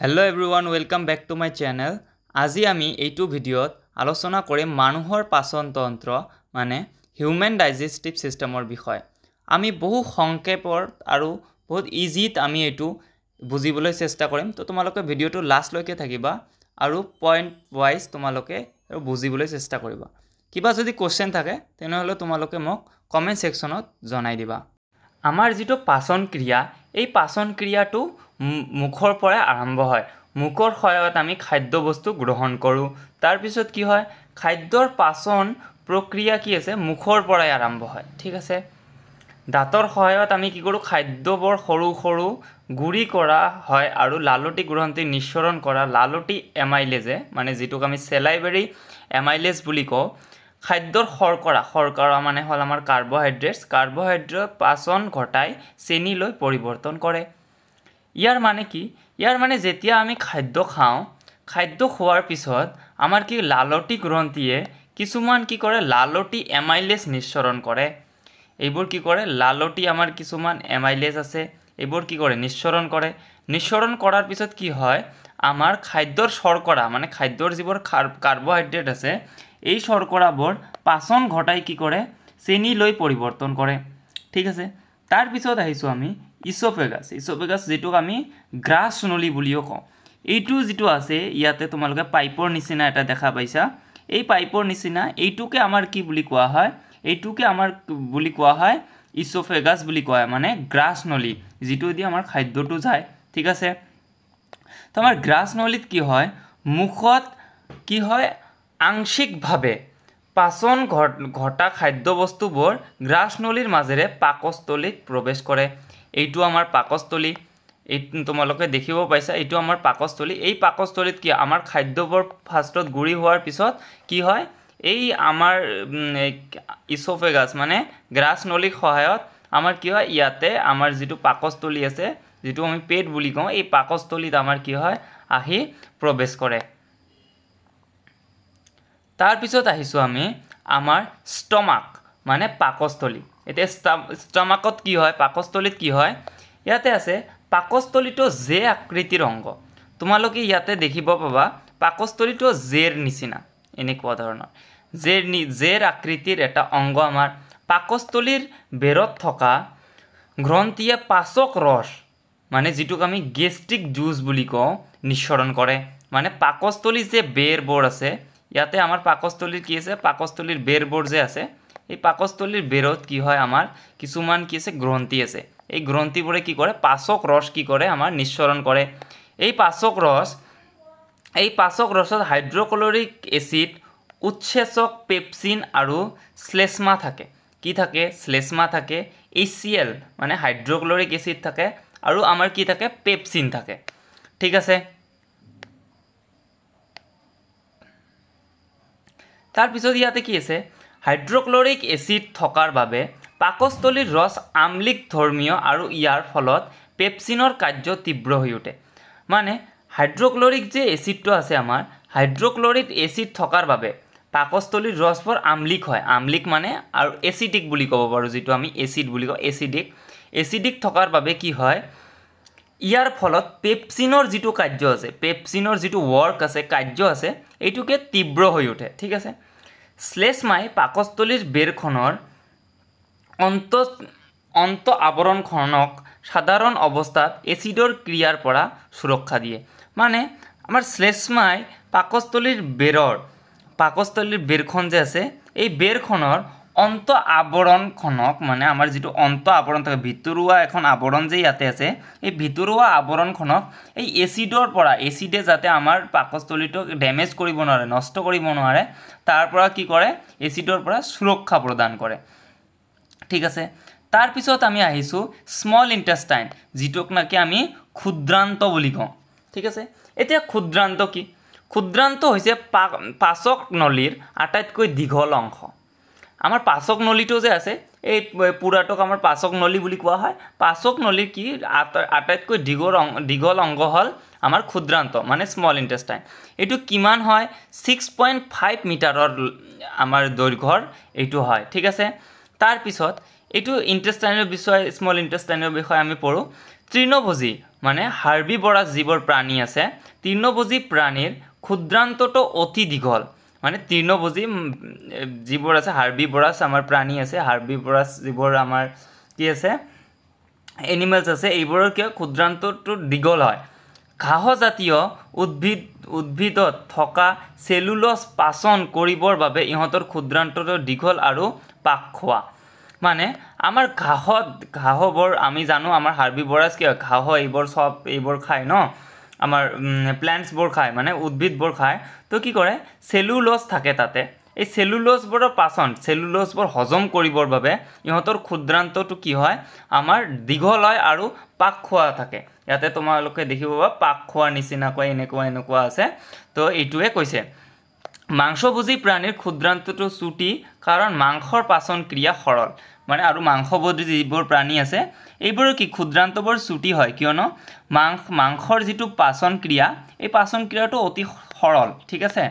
Hello everyone, welcome back to my channel. আজি আমি এইটো ভিডিঅ'ত আলোচনা কৰিম মানুহৰ পাচন তন্ত্ৰ মানে হিউম্যান ডাইজেষ্টিভ সিস্টেমৰ বিষয়। আমি বহু সংক্ষেপৰ আৰু বহুত ইজিত আমি এইটো বুজিবলৈ চেষ্টা কৰিম। তো তোমালোকে ভিডিঅ'টো লাষ্ট লৈকে থাকিবা আৰু পইণ্ট ওয়াইজ তোমালোকে বুজিবলৈ চেষ্টা কৰিবা। কিবা যদি কোশ্চেন থাকে তেনেহলে তোমালোকে মোক কমেন্ট সেকশনত জনাই দিবা। আমাৰ যেটো পাচন ক্ৰিয়া এই পাচন ক্ৰিয়াটো মুখৰ পৰা আৰম্ভ হয়। মুখৰ সহায়ত আমি খাদ্য বস্তু গ্ৰহণ কৰোঁ। তাৰ পিছত কি হয় খাদ্যৰ পাচন প্ৰক্ৰিয়া কি আছে মুখৰ পৰাই আৰম্ভ হয়। ঠিক আছে। দাঁতৰ সহায়ত আমি কি কৰোঁ খাদ্যবোৰ সৰু সৰু গুৰি কৰা হয় আৰু লালটি গ্ৰন্থি নিঃসৰণ কৰা লালটি এমাইলেজে মানে যেটোক আমি চেলাইভাৰী এমাইলেজ বুলি কওঁ খাদ্যৰ শৰ্কৰা মানে হল আমাৰ কাৰ্বোহাইড্ৰেট পাচন ঘটাই চেনি লৈ পৰিৱৰ্তন কৰে। ইয়াৰ মানে কি ইয়াৰ মানে যেতিয়া আমি খাদ্য খাওঁ খাদ্য খোৱাৰ পিছত আমাৰ কি লালটি গ্ৰন্থিয়ে কিছুমান কি কৰে লালটি এমাইলেজ নিঃসৰণ কৰে। এইবোৰ কি কৰে লালটি আমাৰ কিছুমান এমাইলেজ আছে এইবোৰ কি কৰে নিঃসৰণ কৰাৰ পিছত কি হয় আমাৰ খাদ্যৰ শৰ্কৰা মানে খাদ্যৰ যিবোৰ কাৰ্বোহাইড্ৰেট আছে এই শৰ্কৰাবোৰ পাচন ঘটাই কি কৰে চেনি লৈ পৰিৱৰ্তন কৰে। ঠিক আছে। তাৰ পিছত আহিছো আমি ইসোফেগাস যেটোক আমি গ্ৰাছ নলী বুলিও কওঁ। এইটো যেটো আছে ইয়াতে তোমালোকে পাইপৰ নিচিনা এটা দেখা পাইছা। এই পাইপৰ নিচিনা এইটোকে আমাৰ কি বুলি কোৱা হয় ইসোফেগাস বুলি কোৱা হয় মানে গ্ৰাছ নলী যেটো দি আমাৰ খাদ্যটো যায়। ঠিক আছে। তো আমাৰ গ্ৰাছ নলীত কি হয় মুখত কি হয় আংশিকভাৱে পাচন ঘটা খাদ্য বস্তুবোৰ গ্ৰাছ নলীৰ মাজেৰে পাকস্থলীত প্ৰৱেশ কৰে। এইটো আমাৰ পাকস্থলী এই তোমালোকে দেখিব পাইছা এইটো আমাৰ পাকস্থলী। এই পাকস্থলীত কি আমাৰ খাদ্যবোৰ ফাৰ্ষ্টত গুৰি হোৱাৰ পিছত কি হয় এই আমাৰ ইসোফেগাস মানে গ্ৰাছ নলীৰ সহায়ত আমাৰ কি হয় ইয়াতে আমাৰ যেটো পাকস্থলী আছে যেটো আমি পেট বুলি কওঁ এই পাকস্থলীত আমাৰ কি হয় আহি প্ৰৱেশ কৰে। তাৰ পিছত আহিছো আমি আমাৰ ষ্টমাক মানে পাকস্থলী। এতিয়া ষ্টমাকত কি হয় পাকস্থলীত কি হয় ইয়াতে আছে পাকস্থলীটো জে আকৃতিৰ অংগ। তোমালোকে ইয়াতে দেখিব পাবা পাকস্থলীটো জেৰ নিচিনা এনেকুৱা ধৰণৰ জেৰ আকৃতিৰ এটা অংগ আমাৰ পাকস্থলীৰ বেৰত থকা গ্ৰন্থিয়ে পাচক ৰস মানে যেটোক আমি গেষ্ট্ৰিক জুচ বুলি কওঁ নিঃসৰণ কৰে। মানে পাকস্থলীৰ যে বেৰবোৰ আছে ইয়াতে আমাৰ পাকস্থলীৰ কি আছে পাকস্থলীৰ বেৰবোৰ যে আছে এই পাকস্থলীৰ বেৰত কি হয় আমাৰ কিছুমান কি আছে গ্ৰন্থি আছে। এই গ্ৰন্থিবোৰে কি কৰে পাচক ৰস কি কৰে আমাৰ নিঃসৰণ কৰে। এই পাচক ৰসত হাইড্ৰক্লৰিক এসিড উৎসেচক পেপচিন আৰু শ্লেষ্মা থাকে। কি থাকে শ্লেষ্মা থাকে HCl মানে হাইড্ৰক্লৰিক এসিড থাকে আৰু আমাৰ কি থাকে পেপচিন থাকে। ঠিক আছে। তাৰ পিছত ইয়াতে কি আছে হাইড্ৰক্লৰিক এসিড থকাৰ বাবে পাকস্থলীৰ ৰস আম্লিক ধৰ্মীয় আৰু ইয়াৰ ফলত পেপচিনৰ কাৰ্য তীব্ৰ হৈ উঠে। মানে হাইড্ৰক্লৰিক যে এসিডটো আছে আমাৰ হাইড্ৰক্লৰিক এসিড থকাৰ বাবে পাকস্থলীৰ ৰসবোৰ আম্লিক হয়। আম্লিক মানে আৰু এসিডিক বুলি ক'ব পাৰো যেটো আমি এসিড বুলি কওঁ এসিডিক থকাৰ বাবে কি হয় ইয়াৰ ফলত পেপচিনৰ যেটো কাৰ্য আছে পেপচিনৰ যেটো ওয়াৰ্ক আছে কাৰ্য আছে এইটোকে তীব্ৰ হৈ উঠে। ঠিক আছে। শ্লেষ্মাই পাকস্থলীৰ বেৰখনৰ অন্ত আৱৰণখনক সাধাৰণ অৱস্থাত এসিডৰ ক্ৰিয়াৰ পৰা সুৰক্ষা দিয়ে। মানে আমাৰ শ্লেষ্মাই পাকস্থলীৰ বেৰখন যে আছে এই বেৰখনৰ অন্ত আৱৰণখনক মানে আমাৰ যেটো অন্ত আৱৰণ থাকে ভিতৰুৱা এখন আৱৰণ যে ইয়াতে আছে এই ভিতৰুৱা আৱৰণখনক এই এসিডে যাতে আমাৰ পাকস্থলীটো ড্যামেজ কৰিব নোৱাৰে নষ্ট কৰিব নোৱাৰে তাৰ পৰা কি কৰে এসিডৰ পৰা সুৰক্ষা প্ৰদান কৰে। ঠিক আছে। তাৰ পিছত আমি আহিছো স্মল ইন্টেষ্টাইন যেটোক নাকি আমি ক্ষুদ্ৰান্ত বুলি কওঁ। ঠিক আছে। এতিয়া ক্ষুদ্ৰান্ত কি ক্ষুদ্ৰান্ত হৈছে পাচক নলীৰ আটাইতকৈ দীঘল অংশ। আমাৰ পাচক নলীটো যে আছে এই পুৰাটোক আমাৰ পাচক নলী বুলি কোৱা হয়। পাচক নলীৰ কি আটাইতকৈ দীঘল অংগ হল আমাৰ ক্ষুদ্ৰান্ত মানে স্মল ইন্টেষ্টাইন। এইটো কিমান হয় 6.5 মিটাৰৰ আমাৰ দৈৰ্ঘ্যৰ এইটো হয়। ঠিক আছে। তাৰ পিছত এইটো ইন্টেষ্টাইনৰ বিষয় স্মল ইন্টেষ্টাইনৰ বিষয় আমি পঢ়ো তৃণভোজী মানে হাৰ্বিভৰাছ যিবোৰ প্ৰাণী আছে তৃণভোজী প্ৰাণীৰ ক্ষুদ্ৰান্তটো অতি দীঘল মানে তৃণভোজী যিবোৰ আছে হাৰ্বিভৰাছ আমাৰ প্ৰাণী আছে হাৰ্বিভৰাছ যিবোৰ আমাৰ কি আছে এনিমেলছ আছে এইবোৰৰ কি ক্ষুদ্ৰান্তটো দীঘল হয় ঘাঁহজাতীয় উদ্ভিদত থকা চেলুলোজ পাচন কৰিবৰ বাবে ইহঁতৰ ক্ষুদ্ৰান্তটো দীঘল আৰু পাক খোৱা মানে আমাৰ ঘাঁহবোৰ আমি জানো আমাৰ হাৰ্বিভৰাছ কি হয় ঘাঁহ এইবোৰ খায় ন আমাৰ প্লান্টছবোৰ খায় মানে উদ্ভিদবোৰ খায় তো কি কৰে চেলুলোজ থাকে তাতে এই চেলুলোজবোৰৰ পাচন চেলুলোজবোৰ হজম কৰিবৰ বাবে ইহঁতৰ ক্ষুদ্ৰান্তটো কি হয় আমাৰ দীঘল হয় আৰু পাক খোৱা থাকে ইয়াতে তোমালোকে দেখিব পাক খোৱাৰ নিচিনাকৈ এনেকুৱা আছে তো এইটোৱে কৈছে মাংসভোজী প্ৰাণীৰ ক্ষুদ্ৰান্তটো চুটি কাৰণ মাংসৰ পাচন ক্ৰিয়া সৰল মানে আৰু মাংসভোজী যিবোৰ প্ৰাণী আছে এইবোৰৰ কি ক্ষুদ্ৰান্তবোৰ চুটি হয় কিয়নো মাংসৰ যিটো পাচন ক্ৰিয়া এই পাচন ক্ৰিয়াটো অতি সৰল ঠিক আছে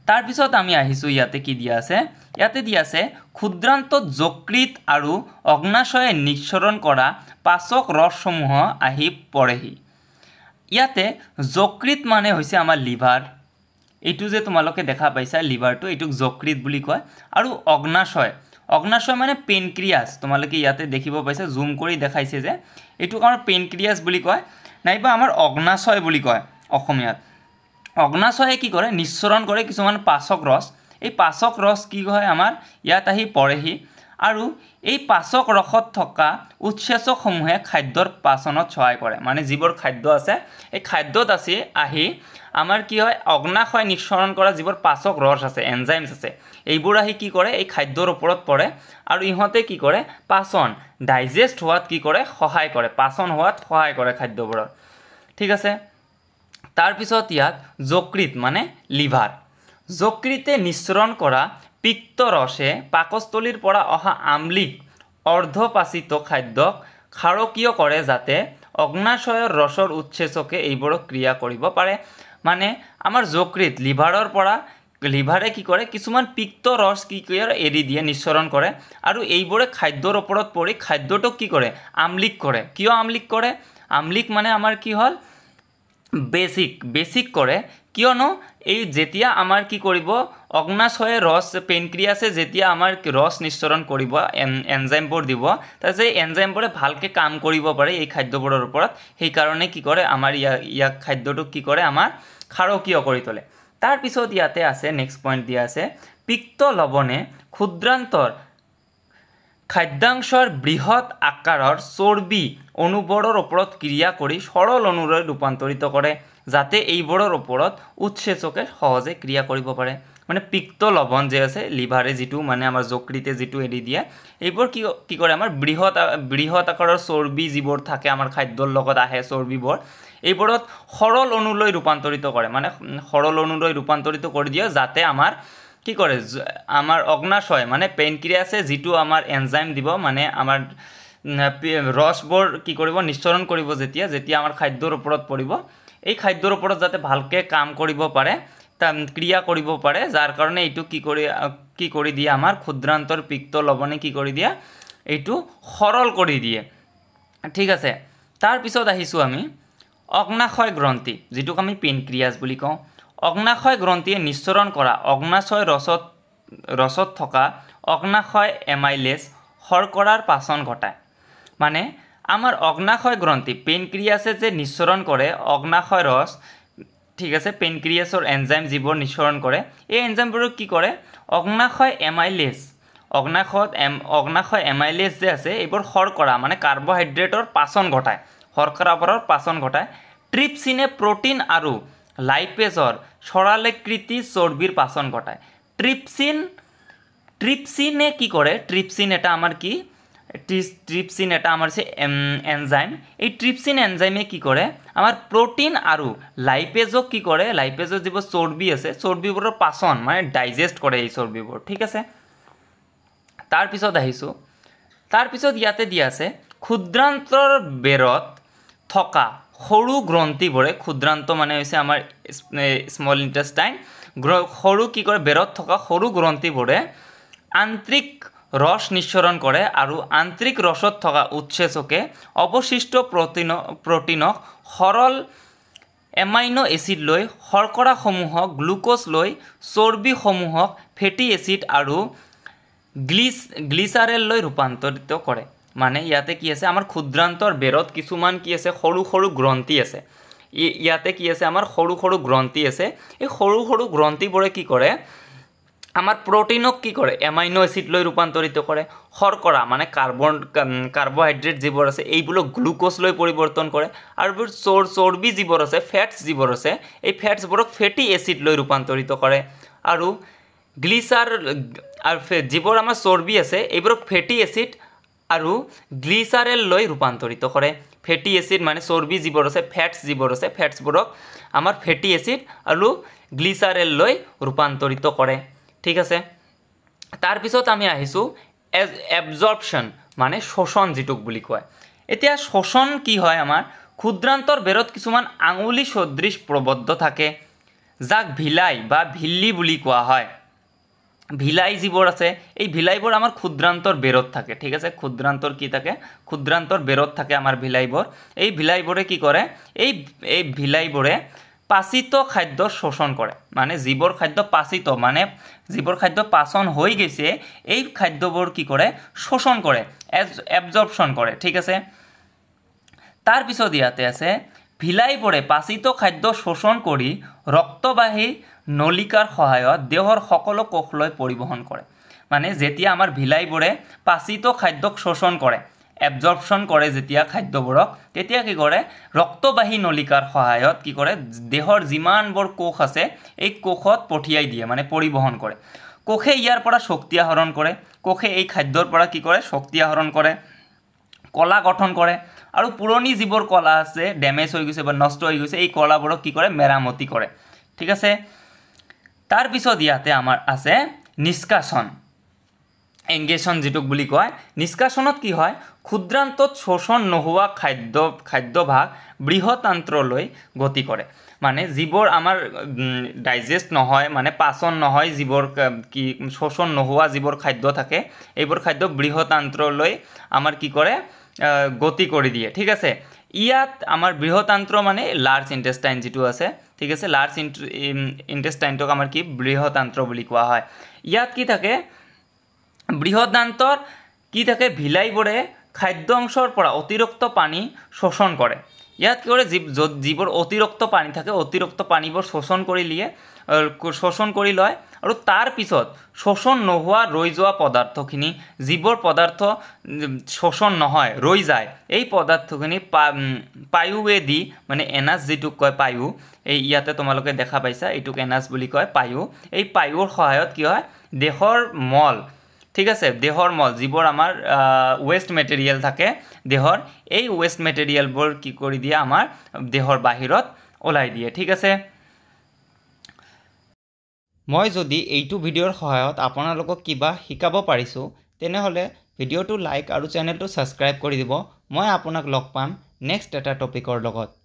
তাৰ পিছত আমি আহিছো ইয়াতে কি দিয়া আছে ইয়াতে দিয়া আছে ক্ষুদ্ৰান্তত যকৃত আৰু অগ্নাশয়ে নিঃসৰণ কৰা পাচক ৰসসমূহ আহি পৰেহি ইয়াতে যকৃত মানে হৈছে আমাৰ লিভাৰ এইটো যে তোমালোকে দেখা পাইছা লিভাৰটো এইটোক যকৃত বুলি কয় আৰু অগ্নাশয় মানে পেনক্ৰিয়াছ তোমালোকে ইয়াতে দেখিব পাইছা জুম কৰি দেখাইছে যে এইটোক আমাৰ পেনক্ৰিয়াছ বুলি কয় নাইবা আমাৰ অগ্নাশয় বুলি কয় অসমীয়াত অগ্নাশয়ে কি কৰে নিঃসৰণ কৰে কিছুমান পাচক ৰস এই পাচক ৰস কি হয় আমাৰ ইয়াত আহি পৰেহি আৰু এই পাচক ৰসত থকা উৎসেচকসমূহে খাদ্যৰ পাচনত সহায় কৰে মানে যিবোৰ খাদ্য আছে এই খাদ্যত আছে আহি আমাৰ কি হয় অগ্নাশয় নিঃসৰণ কৰা যিবোৰ পাচক ৰস আছে এনজাইমছ আছে এইবোৰ আহি কি কৰে এই খাদ্যৰ ওপৰত পৰে আৰু ইহঁতে কি কৰে পাচন ডাইজেষ্ট হোৱাত কি কৰে সহায় কৰে পাচন হোৱাত সহায় কৰে খাদ্যবোৰৰ ঠিক আছে তাৰ পিছত ইয়াত যকৃত মানে লিভাৰ যকৃতে নিঃসৰণ কৰা পিত্ত ৰসে পাকস্থলীৰ পৰা অহা আম্লিক অৰ্ধপাচিত খাদ্যক ক্ষাৰকীয় কৰে যাতে অগ্নাশয়ৰ ৰসৰ উৎসেচকে এইবোৰক ক্ৰিয়া কৰিব পাৰে মানে আমাৰ যকৃত লিভাৰৰ পৰা লিভাৰে কি কৰে কিছুমান পিত্ত ৰস কি কৰে এৰি দিয়ে নিঃসৰণ কৰে আৰু এইবোৰে খাদ্যৰ ওপৰত পৰি খাদ্যটোক কি কৰে আম্লিক কৰে কিয় আম্লিক কৰে আম্লিক মানে আমাৰ কি হ'ল বেসিক কৰে কিয়নো এই যেতিয়া আমাৰ কি কৰিব অগ্নাশয়ে ৰস পেনক্ৰিয়াছে যেতিয়া আমাৰ ৰস নিঃসৰণ কৰিব এনজাইমবোৰ দিব তাতে এনজাইমবোৰে ভালকে কাম কৰিব পাৰে এই খাদ্যবোৰৰ ওপৰত সেই কাৰণে কি কৰে আমাৰ ইয়াক খাদ্যটোক কি কৰে আমাৰ ক্ষাৰকীয় কৰি তোলে তাৰ পিছত ইয়াতে আছে নেক্সট পইণ্ট দিয়া আছে পিত্ত লৱণে ক্ষুদ্ৰান্তৰ খাদ্যাংশৰ বৃহৎ আকাৰৰ চৰ্বি অনুবোৰৰ ওপৰত ক্ৰিয়া কৰি সৰল অনুলৈ ৰূপান্তৰিত কৰে যাতে এইবোৰৰ ওপৰত উৎসেচকে সহজে ক্ৰিয়া কৰিব পাৰে মানে পিত্ত লৱণ যে আছে লিভাৰে যিটো মানে আমাৰ যকৃতে যিটো এৰি দিয়ে এইবোৰ কি কৰে আমাৰ বৃহৎ আকাৰৰ চৰ্বি যিবোৰ থাকে আমাৰ খাদ্যৰ লগত আহে চৰ্বিবোৰ এইবোৰত সৰল অনুলৈ ৰূপান্তৰিত কৰে মানে সৰল অনুলৈ ৰূপান্তৰিত কৰি দিয়ে যাতে আমাৰ কি কৰে আমাৰ অগ্নাশয় মানে পেনক্ৰিয়াছে যিটো আমাৰ এনজাইম দিব মানে আমাৰ ৰসবোৰ কি কৰিব নিঃসৰণ কৰিব যেতিয়া আমাৰ খাদ্যৰ ওপৰত পৰিব এই খাদ্যৰ ওপৰত যাতে ভালকে কাম কৰিব পাৰে ক্ৰিয়া কৰিব পাৰে যাৰ কাৰণে এইটো কি কৰি দিয়ে আমাৰ ক্ষুদ্ৰান্তৰ পিত্ত লৱণে কি কৰি দিয়ে এইটো সৰল কৰি দিয়ে ঠিক আছে তাৰ পিছত আহিছো আমি অগ্নাশয় গ্ৰন্থি যিটোক আমি পেনক্ৰিয়াছ বুলি কওঁ অগ্নাশয় গ্ৰন্থিয়ে নিঃসৰণ কৰা অগ্নাশয় ৰসত থকা অগ্নাশয় এমাইলেজ শৰ্কৰাৰ পাচন ঘটায় মানে আমাৰ অগ্নাশয় গ্ৰন্থি পেনক্ৰিয়াছে যে নিঃসৰণ কৰে অগ্নাশয় ৰস ঠিক আছে পেনক্ৰিয়াছৰ এনজাইম যিবোৰ নিঃসৰণ কৰে এই এনজাইমবোৰ কি কৰে অগ্নাশয় এমাইলেজ যে আছে এইবোৰ শৰ্কৰা মানে কাৰ্বহাইড্ৰেটৰ পাচন ঘটায় শৰ্কৰাবোৰৰ পাচন ঘটায় ট্ৰিপচিনে প্ৰটিন আৰু লাইপেজৰ সৰলীকৃত চৰ্বিৰ পাচন ঘটায় ট্ৰিপচিনে কি কৰে ট্ৰিপচিন এটা আমাৰ কি ট্ৰিপচিন এটা আমাৰ এনজাইম এই ট্ৰিপচিন এনজাইমে কি কৰে আমাৰ প্ৰটিন আৰু লাইপেজক কি কৰে লাইপেজৰ যিবোৰ চৰ্বি আছে চৰ্বিবোৰৰ পাচন মানে ডাইজেষ্ট কৰে এই চৰ্বিবোৰ ঠিক আছে তাৰ পিছত ইয়াতে দিয়া আছে ক্ষুদ্ৰান্তৰ বেৰত থকা সৰু গ্ৰন্থিবোৰে ক্ষুদ্ৰান্ত মানে হৈছে আমাৰ স্মল ইন্টেষ্টাইন সৰু কি কৰে বেৰত থকা সৰু গ্ৰন্থিবোৰে আন্তৰিক ৰস নিঃসৰণ কৰে আৰু আন্তৰিক ৰসত থকা উৎসেচকে অৱশিষ্ট প্ৰটিনক সৰল এমাইনো এচিড লৈ শৰ্কৰাসমূহক গ্লুকোজ লৈ চৰ্বিসমূহক ফেটি এচিড আৰু গ্লিচাৰেল লৈ ৰূপান্তৰিত কৰে মানে ইয়াতে কি আছে আমাৰ ক্ষুদ্ৰান্তৰ বেৰত কিছুমান কি আছে সৰু সৰু গ্ৰন্থি আছে ইয়াতে কি আছে আমাৰ সৰু সৰু গ্ৰন্থি আছে এই সৰু সৰু গ্ৰন্থিবোৰে কি কৰে আমাৰ প্ৰটিনক কি কৰে এমাইনো এচিড লৈ ৰূপান্তৰিত কৰে শৰ্কৰা মানে কাৰ্বহাইড্ৰেট যিবোৰ আছে এইবোৰক গ্লুকোজ লৈ পৰিৱৰ্তন কৰে আৰু চৰ্বি যিবোৰ আছে ফেটছ যিবোৰ আছে এই ফেটছবোৰক ফেটি এচিড লৈ ৰূপান্তৰিত কৰে আৰু গ্লিচাৰ আৰু যিবোৰ আমাৰ চৰ্বি আছে এইবোৰক ফেটি এচিড আৰু গ্লিচাৰেল লৈ ৰূপান্তৰিত কৰে ফেটি এচিড মানে চৰ্বি যিবোৰ আছে ফেটছ যিবোৰ আছে ফেটছবোৰক আমাৰ ফেটি এচিড আৰু গ্লিচাৰেল লৈ ৰূপান্তৰিত কৰে ঠিক আছে তাৰ পিছত আমি আহিছো এবজৰ্পচন মানে শোষণ যেটোক বুলি কয় এতিয়া শোষণ কি হয় আমাৰ ক্ষুদ্ৰান্তৰ বেৰত কিছুমান আঙুলি সদৃশ প্ৰবদ্ধ থাকে যাক ভিলাই বা ভিল্লি বুলি কোৱা হয় ভিলাই যিবোৰ আছে এই ভিলাইবোৰ আমাৰ ক্ষুদ্ৰান্তৰ বেৰত থাকে ঠিক আছে ক্ষুদ্ৰান্তৰ কি থাকে ক্ষুদ্ৰান্তৰ বেৰত থাকে আমাৰ ভিলাইবোৰ এই ভিলাইবোৰে কি কৰে এই ভিলাইবোৰে পাচিত খাদ্য শোষণ কৰে মানে যিবোৰ খাদ্য পাচিত মানে যিবোৰ খাদ্য পাচন হৈ গৈছে এই খাদ্যবোৰ কি কৰে শোষণ কৰে এবজৰ্পচন কৰে ঠিক আছে তাৰ পিছত ইয়াতে আছে ভিলাইবোৰে পাচিত খাদ্য শোষণ কৰি ৰক্তবাহী নলিকাৰ সহায়ত দেহৰ সকলো কোষলৈ পৰিবহন কৰে মানে যেতিয়া আমাৰ ভিলাইবোৰে পাচিত খাদ্যক শোষণ কৰে এবজৰ্পচন কৰে যেতিয়া খাদ্যবোৰক তেতিয়া কি কৰে ৰক্তবাহী নলিকাৰ সহায়ত কি কৰে দেহৰ যিমানবোৰ কোষ আছে এই কোষত পঠিয়াই দিয়ে মানে পৰিবহন কৰে কোষে ইয়াৰ পৰা শক্তি আহৰণ কৰে কোষে এই খাদ্যৰ পৰা কি কৰে শক্তি আহৰণ কৰে কলা গঠন কৰে আৰু পুৰণি যিবোৰ কলা আছে ড্যামেজ হৈ গৈছে বা নষ্ট হৈ গৈছে এই কলাবোৰক কি কৰে মেৰামতি কৰে ঠিক আছে তাৰ পিছত ইয়াতে আমাৰ আছে নিষ্কাশন এংগেশন যেটোক বুলি কয় নিষ্কাশনত কি হয় ক্ষুদ্ৰান্তত শোষণ নোহোৱা খাদ্যভাগ বৃহতান্ত্ৰলৈ গতি কৰে মানে যিবোৰ আমাৰ ডাইজেষ্ট নহয় মানে পাচন নহয় যিবোৰ কি শোষণ নোহোৱা যিবোৰ খাদ্য থাকে এইবোৰ খাদ্য বৃহতান্ত্ৰলৈ আমাৰ কি কৰে গতি কৰি দিয়ে ঠিক আছে ইয়াত আমাৰ বৃহতান্ত্ৰ মানে লাৰ্জ ইন্টেষ্টাইন যেটো আছে ঠিক আছে লাৰ্জ ইন্টেষ্টাইনক আমাৰ কি বৃহতান্ত্ৰ বুলি কোৱা হয় ইয়াত কি থাকে বৃহদান্তৰ কি থাকে ভিলাইবোৰে খাদ্য অংশৰ পৰা অতিৰিক্ত পানী শোষণ কৰে ইয়াত কি কৰে যিবোৰ অতিৰিক্ত পানী থাকে অতিৰিক্ত পানীবোৰ শোষণ কৰি লয় আৰু তাৰ পিছত শোষণ নোহোৱা ৰৈ যোৱা পদাৰ্থখিনি যিবোৰ পদাৰ্থ শোষণ নহয় ৰৈ যায় এই পদাৰ্থখিনি পায়ুৱেদি মানে এনাছ যেটোক কয় পায়ু এই ইয়াতে তোমালোকে দেখা পাইছা এইটোক এনাছ বুলি কয় পায়ু এই পায়ুৰ সহায়ত কি হয় দেহৰ মল ঠিক আছে দেহৰ মল যিবোৰ আমাৰ ওয়েস্ট মেটেৰিয়েল থাকে দেহৰ এই ওয়েস্ট মেটেৰিয়েলবোৰ কি কৰি দিয়ে আমাৰ দেহৰ বাহিৰত ওলাই দিয়ে ঠিক আছে মই যদি এইটো ভিডিঅ'ৰ সহায়ত আপোনালোকক কিবা শিকাব পাৰিছো তেনেহলে ভিডিঅ'টো লাইক আৰু চেনেলটো সাবস্ক্ৰাইব কৰি দিব মই আপোনাক লগ পাম নেক্সট এটা টপিকৰ লগত